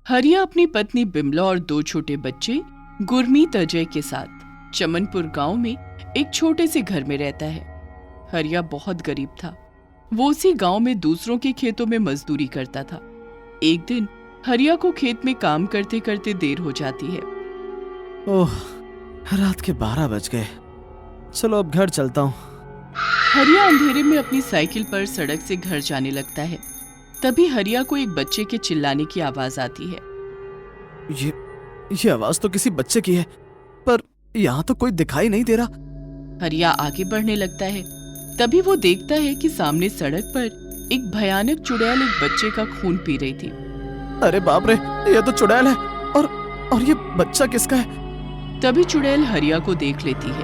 हरिया अपनी पत्नी बिमला और 2 छोटे बच्चे गुरमीत अजय के साथ चमनपुर गांव में एक छोटे से घर में रहता है। हरिया बहुत गरीब था। वो उसी गांव में दूसरों के खेतों में मजदूरी करता था। एक दिन हरिया को खेत में काम करते करते देर हो जाती है। ओह, रात के 12 बज गए। चलो अब घर चलता हूँ। हरिया अंधेरे में अपनी साइकिल पर सड़क से घर जाने लगता है। तभी हरिया को एक बच्चे के चिल्लाने की आवाज आती है। ये आवाज तो किसी बच्चे की है, पर यहाँ तो कोई दिखाई नहीं दे रहा। हरिया आगे बढ़ने लगता है। तभी वो देखता है कि सामने सड़क पर एक भयानक चुड़ैल एक बच्चे का खून पी रही थी। अरे बाप रे, ये तो चुड़ैल है। और ये बच्चा किसका है? तभी चुड़ैल हरिया को देख लेती है।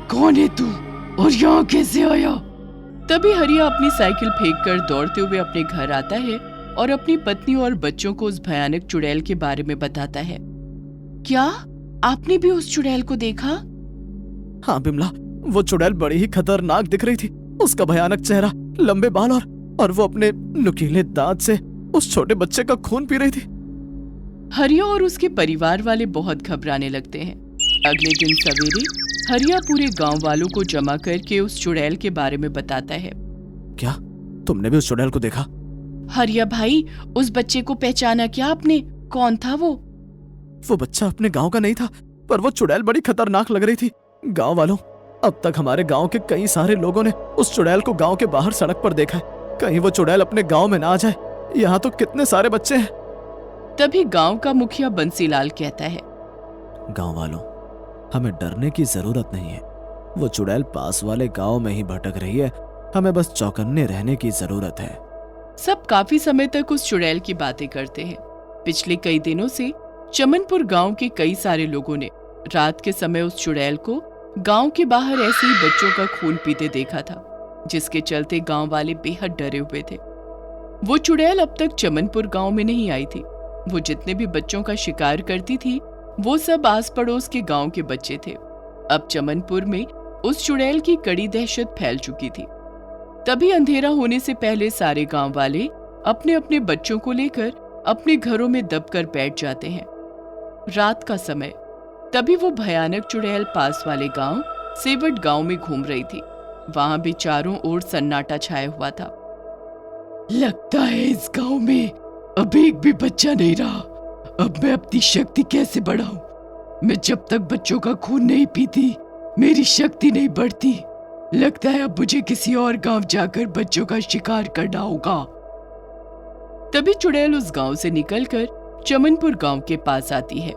कौन है तू और यहाँ कैसे आया? तभी हरिया अपनी साइकिल फेंककर दौड़ते हुए अपने घर आता है और अपनी पत्नी और बच्चों को उस भयानक चुड़ैल के बारे में बताता है। क्या आपने भी उस चुड़ैल को देखा? हाँ बिमला, वो चुड़ैल बड़ी ही खतरनाक दिख रही थी। उसका भयानक चेहरा, लंबे बाल और वो अपने नुकीले दांत से उस छोटे बच्चे का खून पी रही थी। हरिया और उसके परिवार वाले बहुत घबराने लगते हैं। अगले दिन सवेरे हरिया पूरे गांव वालों को जमा करके उस चुड़ैल के बारे में बताता है। क्या तुमने भी उस चुड़ैल को देखा? हरिया भाई, उस बच्चे को पहचाना क्या आपने? कौन था वो? वो बच्चा अपने गांव का नहीं था, पर वो चुड़ैल बड़ी खतरनाक लग रही थी। गांव वालों, अब तक हमारे गांव के कई सारे लोगों ने उस चुड़ैल को गांव के बाहर सड़क पर देखा है। कहीं वो चुड़ैल अपने गांव में ना आ जाए। यहाँ तो कितने सारे बच्चे हैं। तभी गांव का मुखिया बंसीलाल कहता है। गांव वालों, हमें डरने की जरूरत नहीं है। वो चुड़ैल पास वाले गांव में ही भटक रही है। हमें बस चौकन्ने रहने की जरूरत है। सब काफी समय तक उस चुड़ैल की बातें करते हैं। पिछले कई दिनों से चमनपुर गांव के कई सारे लोगों ने रात के समय उस चुड़ैल को गांव के बाहर ऐसे ही बच्चों का खून पीते देखा था, जिसके चलते गांव वाले बेहद डरे हुए थे। वो चुड़ैल अब तक चमनपुर गांव में नहीं आई थी। वो जितने भी बच्चों का शिकार करती थी, वो सब आस पड़ोस के गांव के बच्चे थे। अब चमनपुर में उस चुड़ैल की कड़ी दहशत फैल चुकी थी। तभी अंधेरा होने से पहले सारे गांव वाले अपने अपने बच्चों को लेकर अपने घरों में दबकर बैठ जाते हैं। रात का समय, तभी वो भयानक चुड़ैल पास वाले गांव सेवट गांव में घूम रही थी। वहां भी चारों ओर सन्नाटा छाया हुआ था। लगता है इस गांव में अब एक भी बच्चा नहीं रहा। अब मैं अपनी शक्ति कैसे बढ़ाऊं? मैं जब तक बच्चों का खून नहीं पीती, मेरी शक्ति नहीं बढ़ती। लगता है अब मुझे किसी और गांव जाकर बच्चों का शिकार करना होगा। तभी चुड़ैल उस गांव से निकलकर चमनपुर गांव के पास आती है।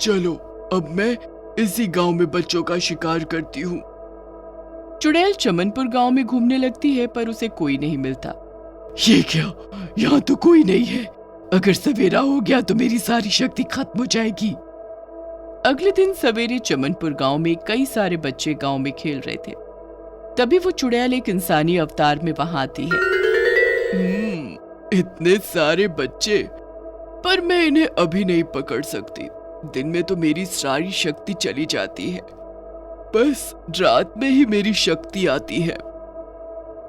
चलो, अब मैं इसी गांव में बच्चों का शिकार करती हूँ। चुड़ैल चमनपुर गांव में घूमने लगती है, पर उसे कोई नहीं मिलता। ये क्या, यहाँ तो कोई नहीं है। अगर सवेरा हो गया तो मेरी सारी शक्ति खत्म हो जाएगी। अगले दिन सवेरे चमनपुर गांव में कई सारे बच्चे गांव में खेल रहे थे। तभी वो चुड़ैल एक इंसानी अवतार में वहां आती है। इतने सारे बच्चे, पर मैं इन्हें अभी नहीं पकड़ सकती। दिन में तो मेरी सारी शक्ति चली जाती है, बस रात में ही मेरी शक्ति आती है।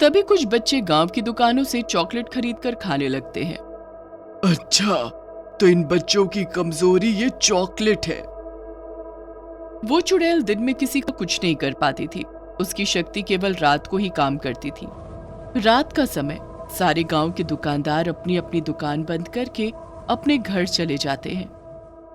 तभी कुछ बच्चे गांव की दुकानों से चॉकलेट खरीदकर खाने लगते हैं। अच्छा, तो इन बच्चों की कमजोरी ये चॉकलेट है। वो चुड़ैल दिन में किसी का कुछ नहीं कर पाती थी। उसकी शक्ति केवल रात को ही काम करती थी। रात का समय सारे गांव के दुकानदार अपनी अपनी दुकान बंद करके अपने घर चले जाते हैं।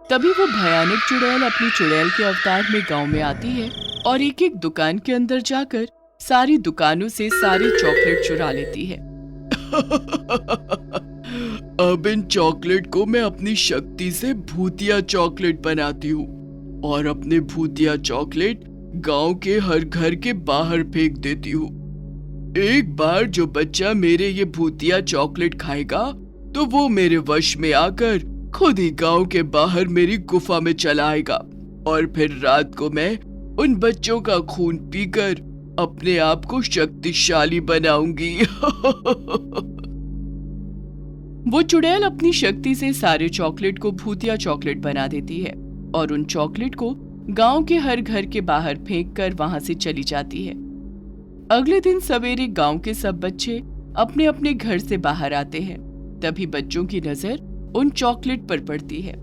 तभी वो भयानक चुड़ैल अपनी चुड़ैल के अवतार में गांव में आती है और एक एक दुकान के अंदर जाकर सारी दुकानों से सारे चॉकलेट चुरा लेती है। अब इन चॉकलेट को मैं अपनी शक्ति से भूतिया चॉकलेट बनाती हूँ और अपने भूतिया चॉकलेट गांव के हर घर के बाहर फेंक देती हूँ। एक बार जो बच्चा मेरे ये भूतिया चॉकलेट खाएगा तो वो मेरे वश में आकर खुद ही गांव के बाहर मेरी गुफा में चला आएगा और फिर रात को मैं उन बच्चों का खून पीकर अपने आप को शक्तिशाली बनाऊंगी। वो चुड़ैल अपनी शक्ति से सारे चॉकलेट को भूतिया चॉकलेट बना देती है और उन चॉकलेट को गांव के हर घर के बाहर फेंककर वहां से चली जाती है। अगले दिन सवेरे गांव के सब बच्चे अपने अपने घर से बाहर आते हैं। तभी बच्चों की नजर उन चॉकलेट पर पड़ती है।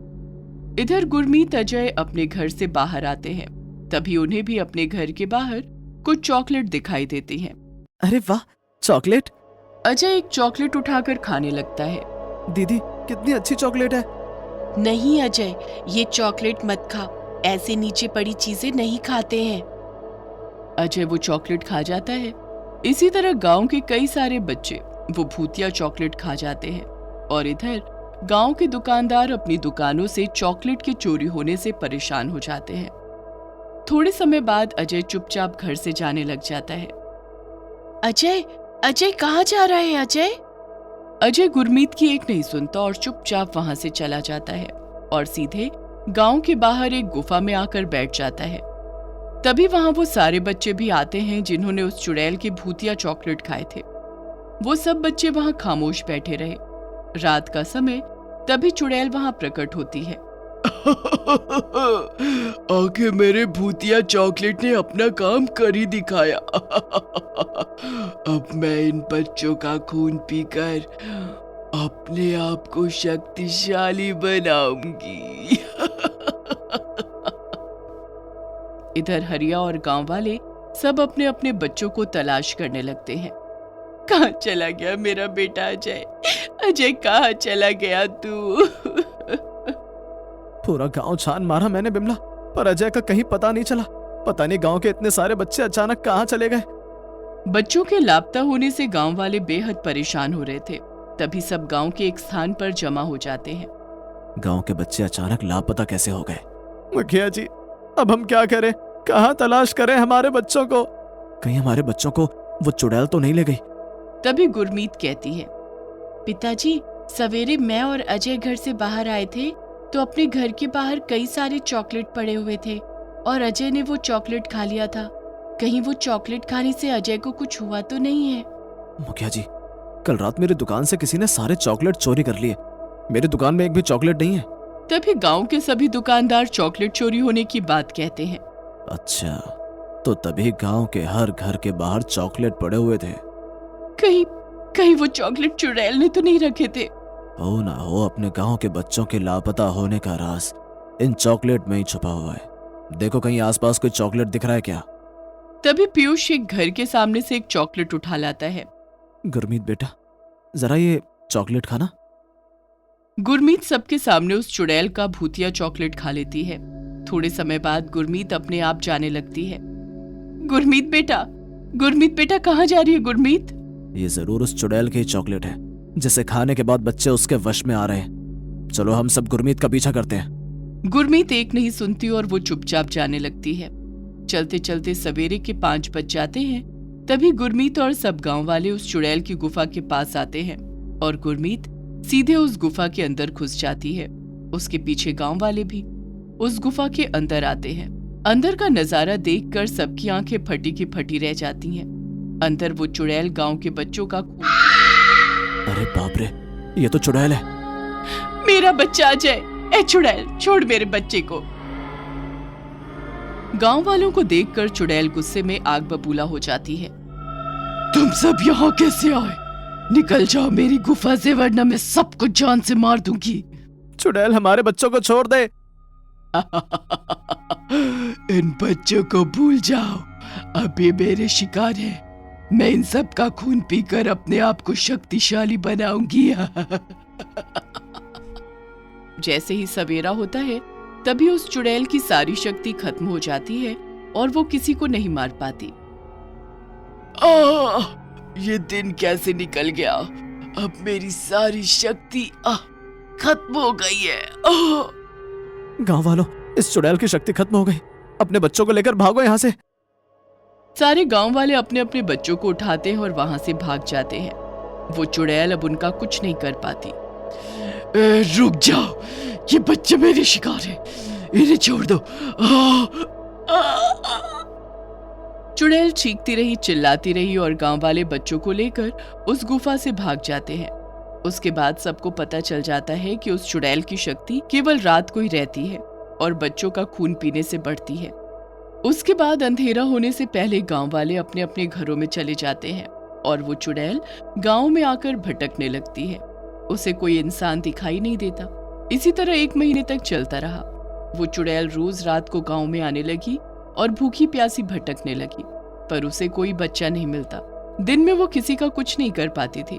इधर गुरमीत अजय अपने घर से बाहर आते हैं। तभी उन्हें भी अपने घर के बाहर कुछ चॉकलेट दिखाई देती हैं। अरे वाह, चॉकलेट! अजय एक चॉकलेट उठाकर खाने लगता है। दीदी, कितनी अच्छी चॉकलेट है। नहीं अजय, ये चॉकलेट मत खा, ऐसे नीचे पड़ी चीजें नहीं खाते हैं। अजय वो चॉकलेट खा जाता है। इसी तरह गांव के कई सारे बच्चे वो भूतिया चॉकलेट खा जाते हैं और इधर गांव के दुकानदार अपनी दुकानों से चॉकलेट के चोरी होने से परेशान हो जाते हैं। थोड़े समय बाद अजय चुपचाप घर से जाने लग जाता है। अजय, अजय कहाँ जा रहा है अजय? अजय गुरमीत की एक नहीं सुनता और चुपचाप वहां से चला जाता है और सीधे गांव के बाहर एक गुफा में आकर बैठ जाता है। तभी वहां वो सारे बच्चे भी आते हैं जिन्होंने उस चुड़ैल के भूतिया चॉकलेट खाए थे। वो सब बच्चे वहां खामोश बैठे रहे। रात का समय, तभी चुड़ैल वहां प्रकट होती है। आखिर मेरे भूतिया चॉकलेट ने अपना काम कर ही दिखाया। अब मैं इन बच्चों का खून पीकर अपने आप को शक्तिशाली बनाऊंगी। इधर हरिया और गांव वाले सब अपने अपने बच्चों को तलाश करने लगते हैं। कहाँ चला गया मेरा बेटा अजय? अजय कहाँ चला गया तू? पूरा गांव छान मारा मैंने बिमला, पर अजय का कहीं पता नहीं चला। पता नहीं गांव के इतने सारे बच्चे अचानक कहाँ चले गए। बच्चों के लापता होने से गांव वाले बेहद परेशान हो रहे थे। तभी सब गांव के एक स्थान पर जमा हो जाते हैं। गांव के बच्चे अचानक लापता कैसे हो गए? मुखिया जी, अब हम क्या करें? कहाँ तलाश करें हमारे बच्चों को? कहीं हमारे बच्चों को वो चुड़ैल तो नहीं ले गई? तभी गुरमीत कहती है, पिताजी, सवेरे मैं और अजय घर से बाहर आए थे तो अपने घर के बाहर कई सारे चॉकलेट पड़े हुए थे और अजय ने वो चॉकलेट खा लिया था। कहीं वो चॉकलेट खाने से अजय को कुछ हुआ तो नहीं है? मुखिया जी, कल रात मेरी दुकान से किसी ने सारे चॉकलेट चोरी कर लिए। मेरी दुकान में एक भी चॉकलेट नहीं है। तभी गांव के सभी दुकानदार चॉकलेट चोरी होने की बात कहते हैं। अच्छा, तो तभी गांव के हर घर के बाहर चॉकलेट पड़े हुए थे। कहीं वो चॉकलेट चुड़ैल ने तो नहीं रखे थे? हो ना हो, अपने गांव के बच्चों के लापता होने का राज इन चॉकलेट में ही छुपा हुआ है। देखो कहीं आसपास कोई चॉकलेट दिख रहा है क्या? तभी पीयूष एक घर के सामने से एक चॉकलेट उठा लाता है। गुरमीत बेटा, जरा ये चॉकलेट खाना। गुरमीत सबके सामने उस चुड़ैल का भूतिया चॉकलेट खा लेती है। थोड़े समय बाद गुरमीत अपने आप जाने लगती है। गुरमीत बेटा कहाँ जा रही है गुरमीत? ये जरूर उस चुड़ैल की चॉकलेट है जिसे खाने के बाद बच्चे उसके वश में आ रहे हैं। चलो हम सब गुरमीत का पीछा करते हैं। गुरमीत एक नहीं सुनती और वो चुपचाप जाने लगती है। चलते चलते सवेरे के 5 बज जाते हैं। तभी गुरमीत और सब गांव वाले उस चुड़ैल की गुफा के पास आते हैं और गुरमीत सीधे उस गुफा के अंदर घुस जाती है। उसके पीछे गांव वाले भी उस गुफा के अंदर आते हैं। अंदर का नजारा देखकर सबकी आंखें फटी की फटी रह जाती हैं। अंदर वो चुड़ैल गांव के बच्चों का खून। अरे बाप रे, ये तो चुड़ैल है। मेरा बच्चा अजय! ए चुड़ैल, छोड़ मेरे बच्चे को। गांव वालों को देखकर चुड़ैल गुस्से में आग बबूला हो जाती है। तुम सब यहाँ कैसे आए? निकल जाओ मेरी गुफा से, वरना मैं सबको जान से मार दूंगी। चुड़ैल, हमारे बच्चों को छोड़ दे। इन बच्चों को भूल जाओ, अभी मेरे शिकार है। मैं इन सब का खून पीकर अपने आप को शक्तिशाली बनाऊंगी। जैसे ही सवेरा होता है, तभी उस चुड़ैल की सारी शक्ति खत्म हो जाती है और वो किसी को नहीं मार पाती। ये दिन कैसे निकल गया? अब मेरी सारी शक्ति खत्म हो गई है। गांव वालों, इस चुड़ैल की शक्ति खत्म हो गई। अपने बच्चों को लेकर भागो यहाँ से। सारे गांव वाले अपने अपने बच्चों को उठाते हैं और वहां से भाग जाते हैं। वो चुड़ैल अब उनका कुछ नहीं कर पाती। रुक जाओ, ये बच्चे मेरे शिकार हैं, इन्हें छोड़ दो। चुड़ैल चीखती रही, चिल्लाती रही और गांव वाले बच्चों को लेकर उस गुफा से भाग जाते हैं। उसके बाद सबको पता चल जाता है कि उस चुड़ैल की शक्ति केवल रात को ही रहती है और बच्चों का खून पीने से बढ़ती है। उसके बाद अंधेरा होने से पहले गांव वाले अपने अपने घरों में चले जाते हैं और वो चुड़ैल गांव में आकर भटकने लगती है। उसे कोई इंसान दिखाई नहीं देता। इसी तरह 1 महीने तक चलता रहा। वो चुड़ैल रोज रात को गांव में आने लगी और भूखी प्यासी भटकने लगी, पर उसे कोई बच्चा नहीं मिलता। दिन में वो किसी का कुछ नहीं कर पाती थी।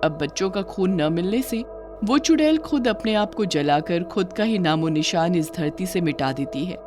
अब बच्चों का खून न मिलने से वो चुड़ैल खुद अपने आप को जलाकर खुद का ही नामो निशान इस धरती से मिटा देती है।